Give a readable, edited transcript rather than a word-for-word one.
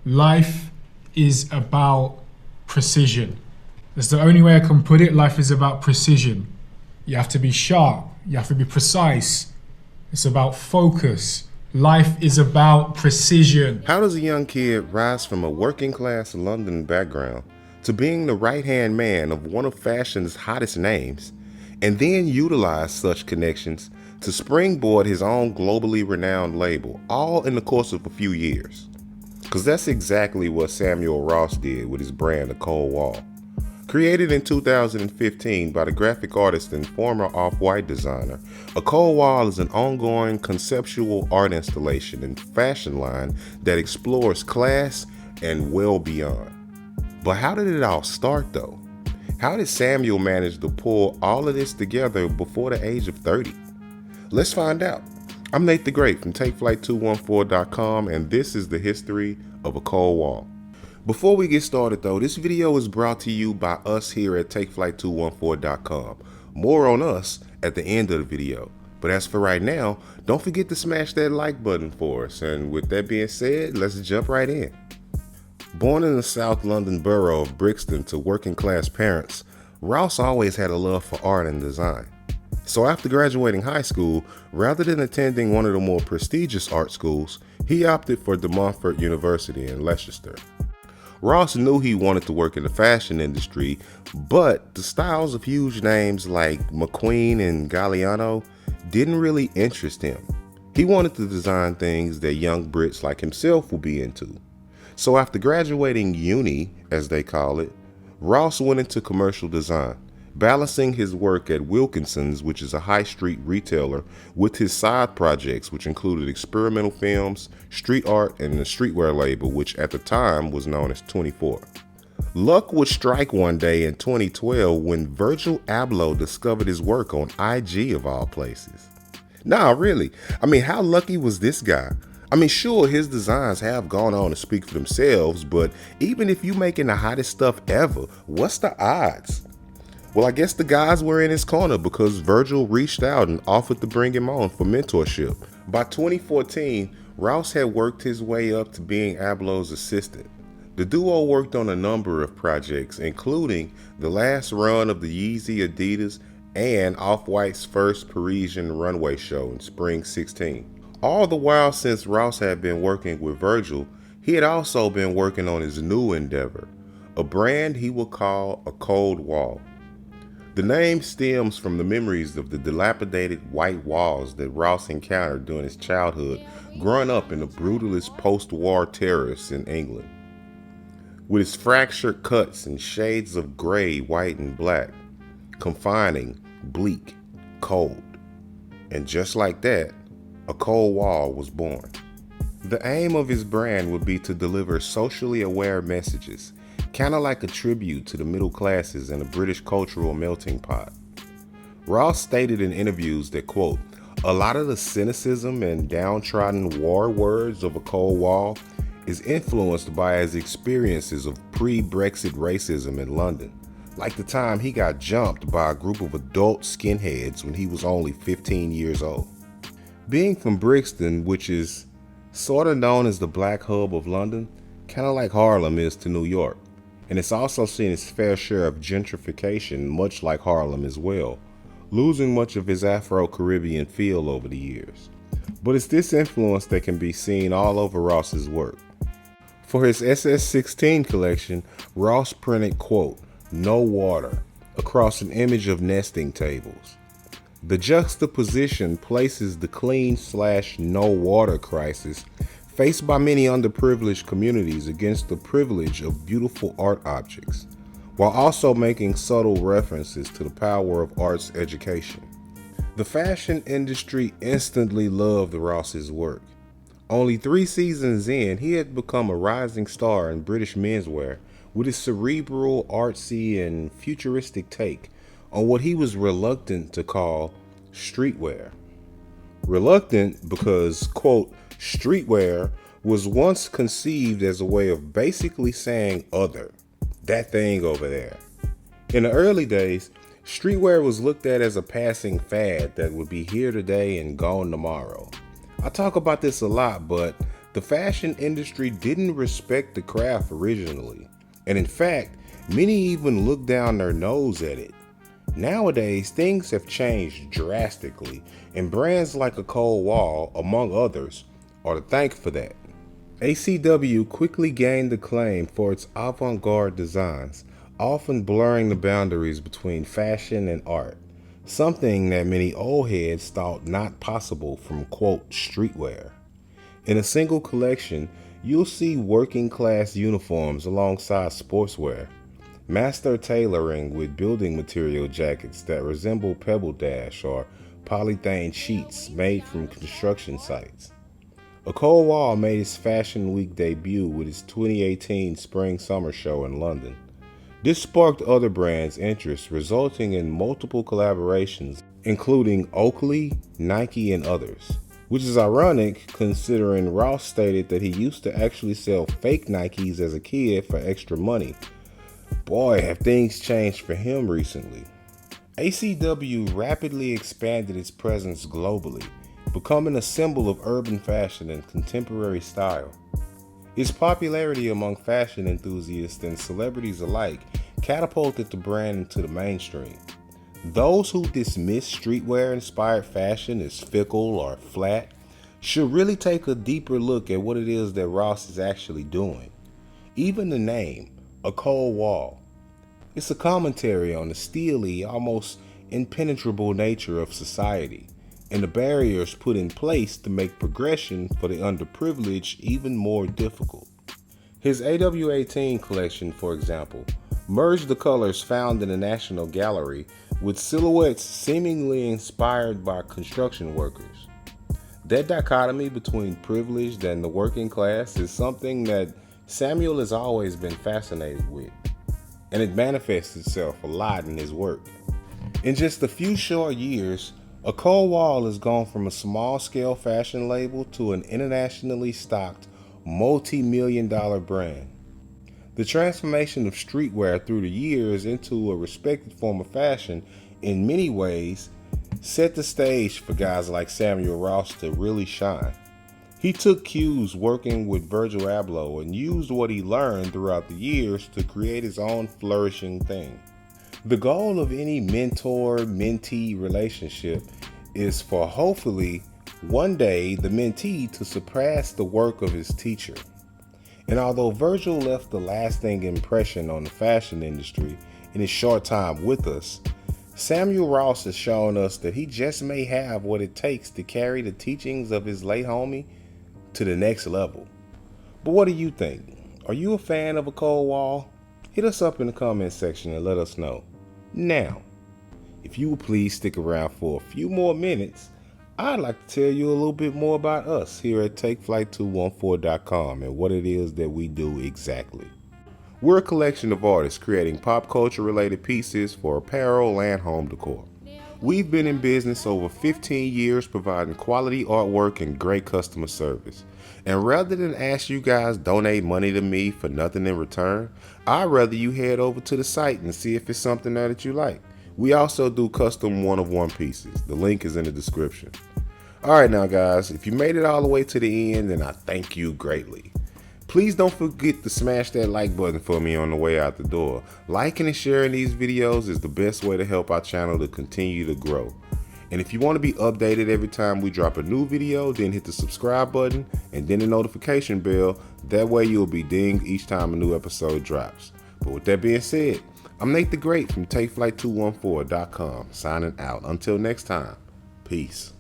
life is about precision. That's the only way I can put it. Life is about precision. You have to be sharp. You have to be precise. It's about focus. Life is about precision. How does a young kid rise from a working class London background to being the right-hand man of one of fashion's hottest names, and then utilize such connections to springboard his own globally renowned label, all in the course of a few years? Because that's exactly what Samuel Ross did with his brand ACOLDWALL. Created in 2015 by the graphic artist and former Off-White designer, ACOLDWALL is an ongoing conceptual art installation and fashion line that explores class and well beyond. But how did it all start though? How did Samuel manage to pull all of this together before the age of 30? Let's find out. I'm Nate the Great from TakeFlight214.com, and this is the history of ACOLDWALL. Before we get started though, this video is brought to you by us here at TakeFlight214.com. More on us at the end of the video. But as for right now, don't forget to smash that like button for us. And with that being said, let's jump right in. Born in the South London borough of Brixton to working class parents, Ross always had a love for art and design. So after graduating high school, rather than attending one of the more prestigious art schools, he opted for De Montfort University in Leicester. Ross knew he wanted to work in the fashion industry, but the styles of huge names like McQueen and Galliano didn't really interest him. He wanted to design things that young Brits like himself would be into. So after graduating uni, as they call it, Ross went into commercial design, balancing his work at Wilkinson's, which is a high street retailer, with his side projects, which included experimental films, street art, and the Streetwear label, which at the time was known as 24. Luck would strike one day in 2012 when Virgil Abloh discovered his work on IG of all places. Nah, really, how lucky was this guy? Sure, his designs have gone on to speak for themselves, but even if you making the hottest stuff ever, what's the odds? Well, I guess the guys were in his corner because Virgil reached out and offered to bring him on for mentorship. By 2014, Ross had worked his way up to being Abloh's assistant. The duo worked on a number of projects, including the last run of the Yeezy Adidas and Off-White's first Parisian runway show in spring 16. All the while since Ross had been working with Virgil, he had also been working on his new endeavor, a brand he would call ACOLDWALL. The name stems from the memories of the dilapidated white walls that Ross encountered during his childhood, growing up in the brutalist post-war terrorists in England. With its fractured cuts and shades of gray, white, and black, confining, bleak, cold. And just like that, ACOLDWALL was born. The aim of his brand would be to deliver socially aware messages, kind of like a tribute to the middle classes and a British cultural melting pot. Ross stated in interviews that, quote, "A lot of the cynicism and downtrodden war words of ACOLDWALL is influenced by his experiences of pre-Brexit racism in London, like the time he got jumped by a group of adult skinheads when he was only 15 years old." Being from Brixton, which is sort of known as the black hub of London, kind of like Harlem is to New York. And it's also seen its fair share of gentrification, much like Harlem as well, losing much of his Afro-Caribbean feel over the years. But it's this influence that can be seen all over Ross's work. For his SS16 collection, Ross printed, quote, "No water," across an image of nesting tables. The juxtaposition places the clean/no water crisis faced by many underprivileged communities against the privilege of beautiful art objects, while also making subtle references to the power of arts education. The fashion industry instantly loved Ross's work. Only 3 seasons in, he had become a rising star in British menswear with his cerebral, artsy, and futuristic take on what he was reluctant to call streetwear. Reluctant because, quote, "Streetwear was once conceived as a way of basically saying other, that thing over there." In the early days, streetwear was looked at as a passing fad that would be here today and gone tomorrow. I talk about this a lot, but The fashion industry didn't respect the craft originally, and in fact, many even looked down their nose at it. Nowadays, things have changed drastically, and brands like ACOLDWALL, among others, are to thank for that. ACW quickly gained acclaim for its avant-garde designs, often blurring the boundaries between fashion and art, something that many old heads thought not possible from, quote, streetwear. In a single collection, you'll see working class uniforms alongside sportswear, master tailoring with building material jackets that resemble pebble dash or polythene sheets made from construction sites. ACOLDWALL made its Fashion Week debut with its 2018 Spring-Summer show in London. This sparked other brands' interest, resulting in multiple collaborations, including Oakley, Nike, and others. Which is ironic considering Ross stated that he used to actually sell fake Nikes as a kid for extra money. Boy, have things changed for him recently. ACW rapidly expanded its presence globally, becoming a symbol of urban fashion and contemporary style. Its popularity among fashion enthusiasts and celebrities alike catapulted the brand into the mainstream. Those who dismiss streetwear-inspired fashion as fickle or flat should really take a deeper look at what it is that Ross is actually doing. Even the name, ACOLDWALL, it's a commentary on the steely, almost impenetrable nature of society and the barriers put in place to make progression for the underprivileged even more difficult. His AW18 collection, for example, merged the colors found in the National Gallery with silhouettes seemingly inspired by construction workers. That dichotomy between privileged and the working class is something that Samuel has always been fascinated with, and it manifests itself a lot in his work. In just a few short years, ACOLDWALL has gone from a small-scale fashion label to an internationally stocked, multi-million-dollar brand. The transformation of streetwear through the years into a respected form of fashion, in many ways, set the stage for guys like Samuel Ross to really shine. He took cues working with Virgil Abloh and used what he learned throughout the years to create his own flourishing thing. The goal of any mentor-mentee relationship is for hopefully one day the mentee to surpass the work of his teacher. And although Virgil left a lasting impression on the fashion industry in his short time with us, Samuel Ross has shown us that he just may have what it takes to carry the teachings of his late homie to the next level. But what do you think? Are you a fan of ACOLDWALL? Hit us up in the comment section and let us know. Now, if you would please stick around for a few more minutes, I'd like to tell you a little bit more about us here at TakeFlight214.com and what it is that we do exactly. We're a collection of artists creating pop culture related pieces for apparel and home decor. We've been in business over 15 years providing quality artwork and great customer service. And rather than ask you guys donate money to me for nothing in return, I'd rather you head over to the site and see if it's something there that you like. We also do custom one-of-one pieces. The link is in the description. Alright now guys, if you made it all the way to the end, then I thank you greatly. Please don't forget to smash that like button for me on the way out the door. Liking and sharing these videos is the best way to help our channel to continue to grow. And if you want to be updated every time we drop a new video, then hit the subscribe button and then the notification bell. That way you'll be dinged each time a new episode drops. But with that being said, I'm Nate the Great from TakeFlight214.com signing out. Until next time, peace.